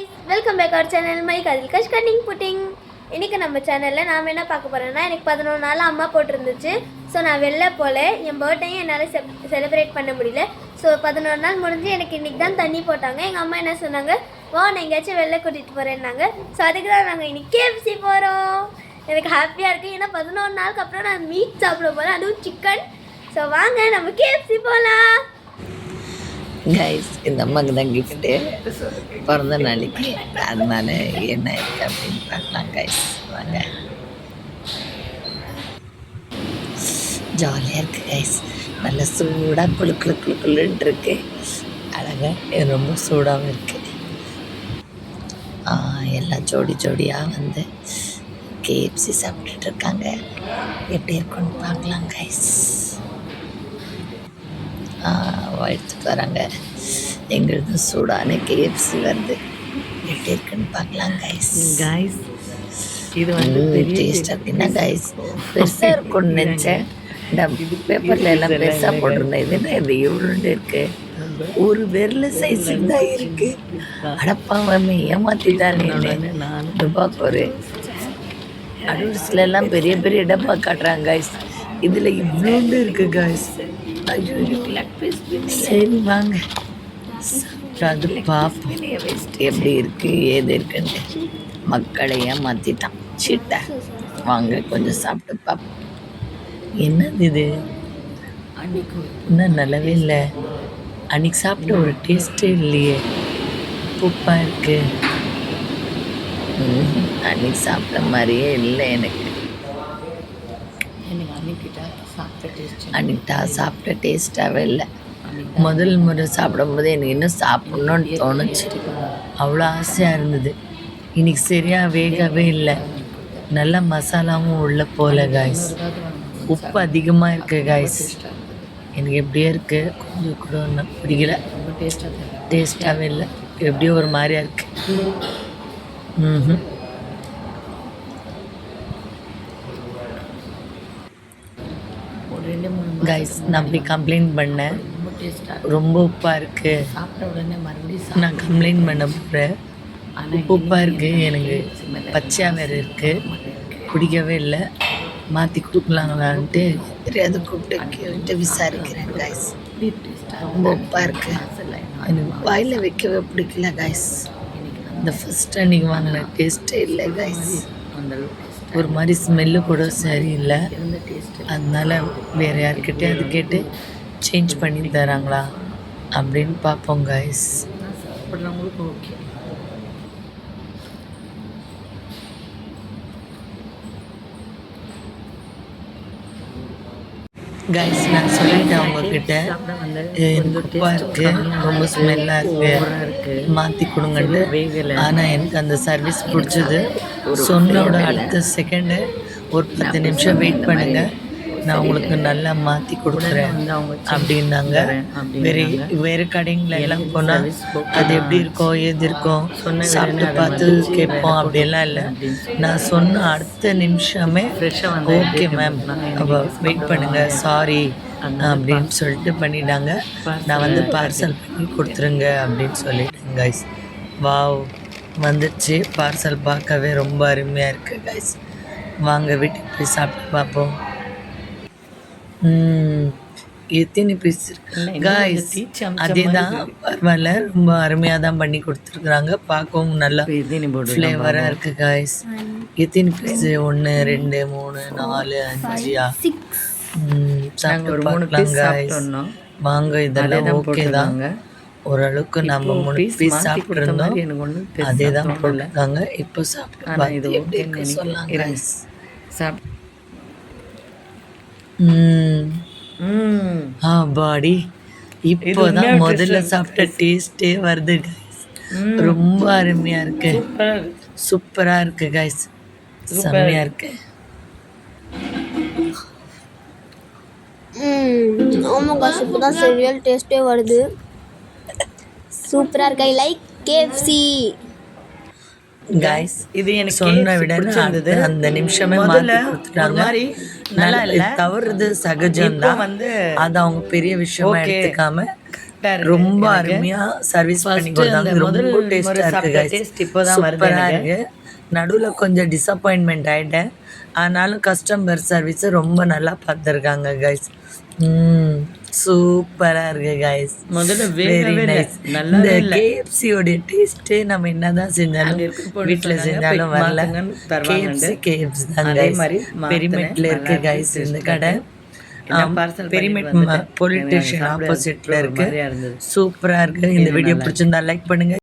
guys, welcome back our channel my Kadilkash cutting pudding. இன்னைக்கு நம்ம சேனல்ல நாம என்ன பார்க்க போறோம்னா எனக்கு 11 நாள் அம்மா போட்டுருந்துச்சு. சோ நான் வெளில போல என் பர்த்டேயை என்னால செலிப்ரேட் பண்ண முடியல. சோ 11 நாள் முடிஞ்சு எனக்கு இன்னைக்கு தான் தண்ணி போட்டாங்க. எங்க அம்மா என்ன சொன்னாங்க, வா நான் எங்கயாச்சும் வெளில கூட்டிட்டு போறேன்னாங்க. சோ அதுக்கு தான் நாங்க இன்னைக்கு KFC போறோம். எனக்கு ஹாப்பியா இருக்கு. ஏன்னா 11 நாளுக்கு அப்புறம் நான் மீட் சாப்பிட போறேன், அதுவும் சிக்கன். சோ வாங்க நம்ம KFC போலாம். கைஸ் இந்த அம்மாவுக்கு தான் கிஃப்ட்டு பிறந்த நாளைக்கு, அதனால என்ன இருக்குது அப்படின்னு பார்க்கலாம். கைஸ் வாங்க, ஜாலியாக இருக்குது கைஸ். நல்ல சூடாக குளுன்னு இருக்கு, அழகாக இது ரொம்ப சூடாகவும் இருக்குது. எல்லாம் ஜோடியாக வந்து KFC சாப்பிட்டுட்ருக்காங்க. எப்படி இருக்குன்னு பார்க்கலாம் கைஸ். எடுத்துட்டு வராங்க. எங்களுக்கு சூடான KFC வருது, எப்படி இருக்குன்னு பார்க்கலாம் கைஸ். இது வந்து டேஸ்ட் அப்படின்னா கைஸ் பெருசாக இருக்கும்னு நினச்சேன். இந்த பேப்பரில் எல்லாம் பெருசாக போட்டிருந்தேன். இதுன்னா இது இவ்வளோண்டு இருக்குது, ஒரு விரல் சைஸுக்கு தான் இருக்குது. அடப்பாவே ஏமாற்றி தான் டப்பாக்கு ஒரு அடூர்ஸில் எல்லாம் பெரிய பெரிய டப்பா காட்டுறாங்க கைஸ். இதில் இவ்வளோண்டு இருக்குது கைஸ். சரி வாங்க அது பார்ப்போம் எப்படி இருக்குது ஏது இருக்குன்ட்டு. மக்களை ஏமாற்றிட்டான் சீட்டை. வாங்க கொஞ்சம் சாப்பிட்டு பார்ப்போம். என்னது இது, இன்னும் நல்லாவே இல்லை. அன்றைக்கி சாப்பிட்ட ஒரு டேஸ்ட்டே இல்லையே, உப்பாக இருக்கு. அன்றைக்கி சாப்பிட்ட மாதிரியே இல்லை எனக்கு. அன்றைக்கி சாப்பிட்ட டேஸ்ட்டாகவே இல்லை. முதல் முறை சாப்பிடும்போது எனக்கு இன்னும் சாப்பிட்ணுன்னு தோணுச்சு, அவ்வளோ ஆசையாக இருந்தது. இன்றைக்கி சரியாக வேகவே இல்லை, நல்ல மசாலாவும் உள்ள போல காய்ஸ். உப்பு அதிகமாக இருக்குது காய்ஸ். எனக்கு எப்படியே இருக்குது, கொஞ்சம் கூட ஒன்றும் பிடிக்கல, டேஸ்ட்டாகவே இல்லை, எப்படியோ ஒரு மாதிரியாக இருக்குது. கைஸ் நான் அப்படி கம்ப்ளைண்ட் பண்ணேன், ரொம்ப உப்பாக இருக்குது. நான் கம்ப்ளைண்ட் பண்ண போகிறேன், உப்பாக இருக்குது, எனக்கு பச்சையாக வேறு இருக்குது, பிடிக்கவே இல்லை. மாற்றி கொடுக்கலாங்களான்ட்டு தெரியாது கூப்பிட்டு விசாரிக்கிறேன் கைஸ். ரொம்ப உப்பாக இருக்குது, எனக்கு வாயில் வைக்கவே பிடிக்கல கைஸ். இந்த ஃபஸ்ட் அன்றைக்கி வாங்கின டேஸ்ட்டே இல்லை கைஸ். ஒரு மாதிரி ஸ்மெல்லு கூட சரியில்லை. அதனால் வேறு யார்கிட்டே அது கேட்டு சேஞ்ச் பண்ணி தராங்களா அப்படின்னு பார்ப்போம் கைஸ். ஓகே கைஸ், நான் சொல்லிட்டேன் அவங்கக்கிட்ட, உப்பாக இருக்குது, ரொம்ப ஸ்மெல்லாக இருக்குது, மாற்றி கொடுங்கன்னு. ஆனால் எனக்கு அந்த சர்வீஸ் பிடிச்சது. சொன்னோட அடுத்த செகண்டு ஒரு 10 நிமிஷம் வெயிட் பண்ணுங்கள், நான் உங்களுக்கு நல்லா மாற்றி கொடுக்குறேன் அப்படின்னாங்க. வேறு கடைங்கள எல்லாம் போனால் அது எப்படி இருக்கோம் ஏது இருக்கோம் சாப்பிட்டு பார்த்து கேட்போம், அப்படியெல்லாம் இல்லை. நான் சொன்ன அடுத்த நிமிஷமே ஓகே மேம் வெயிட் பண்ணுங்கள் சாரி அப்படின்னு சொல்லிட்டு பண்ணிட்டாங்க. நான் வந்து பார்சல் பண்ணி கொடுத்துருங்க அப்படின்னு சொல்லிட்டேன் கைஸ். வாவ் வந்துடுச்சு பார்சல், பார்க்கவே ரொம்ப அருமையாக இருக்குது கைஸ். வாங்க வீட்டுக்கு போய் சாப்பிட்டு பார்ப்போம். எத்தனை பீஸ் இருக்கு கைஸ், அதே தான் பரவாயில்ல, ரொம்ப அருமையாக தான் பண்ணி கொடுத்துருக்குறாங்க. பார்க்கவும் நல்லா ஃப்ளேவராக இருக்குது கைஸ். எத்தனை பீஸ், 1 2 3 4 5 சாப்பிட்டு பார்க்கலாம் கைஸ். வாங்க இதெல்லாம் ஓகே தான், ஓரளவுக்கு நம்ம 3 பீஸ் சாப்பிட்ருந்தோம், அதே தான் போட்டிருக்காங்க. இப்போ சாப்பிட்டு எப்படி இருக்குன்னு சொல்லலாம் கைஸ். பாடி இப்போதான் முதல்ல சாப்பிட்ட டேஸ்டே வருது கைஸ். ரொம்ப அருமையா இருக்கு, சூப்பரா இருக்கு கைஸ், செம்மையா இருக்கு. ஆமாங்க, இப்போதான் சரியான டேஸ்டே வருது, சூப்பரா இருக்கு. I like KFC guys. இது எனக்கு சொன்ன விட அந்த நிமிஷமே மாற்றி கொடுத்துட்டாங்க. நல்லா இல்லை, தவறுது சகஜம் தான், அது அவங்க பெரிய விஷயமா எடுத்துக்காம கரெக்டாக இருக்கு. ரொம்ப அருமையா சர்வீஸ் பண்ணி கொடுத்தாங்க. ரொம்ப டேஸ்டா இருக்கு guys. டேஸ்ட் இப்போ தான் வருது சூப்பரா எனக்கு. இருக்கு. நடுவில் கொஞ்சம் டிசப்பாயின்மெண்ட் ஆயிட்டேன். ஆனாலும் கஸ்டமர் சர்வீஸ் ரொம்ப நல்லா பார்த்துருக்காங்க கைஸ். சூப்பரா இருக்கு கைஸ். முதல்ல வெரி வேகவே இல்லை, நைஸ். நல்லா இந்த இல்லை. கேஎஃப்சியோடைய டேஸ்ட்டே நம்ம என்னதான் செஞ்சாலும் அங்க இருக்க பொண்ணு வீட்டில் சொன்னாங்க, செஞ்சாலும் போய் வரல. மாத்துங்கன்னு தருவாங்கன்ட்டு. கேஎஃப்சி தான் அதே guys. மாதிரி பெரிமெட்ல மாத்துனேன். இருக்கு நல்லா கைஸ் இருக்கு. இந்த கடை. என்ன parcel பெரிமெட் பண்ணிட்டு வந்துட்டேன். போலீஸ் எனக்கு ஸ்டேஷன் சாப்பிட ஆப்போசிட்ல ஒரு இருக்கு. மாதிரியா இருந்தது. சூப்பரா இருக்கு. இந்த இது வீடியோ நல்லா பிடிச்சிருந்தா லைக் பண்ணுங்க.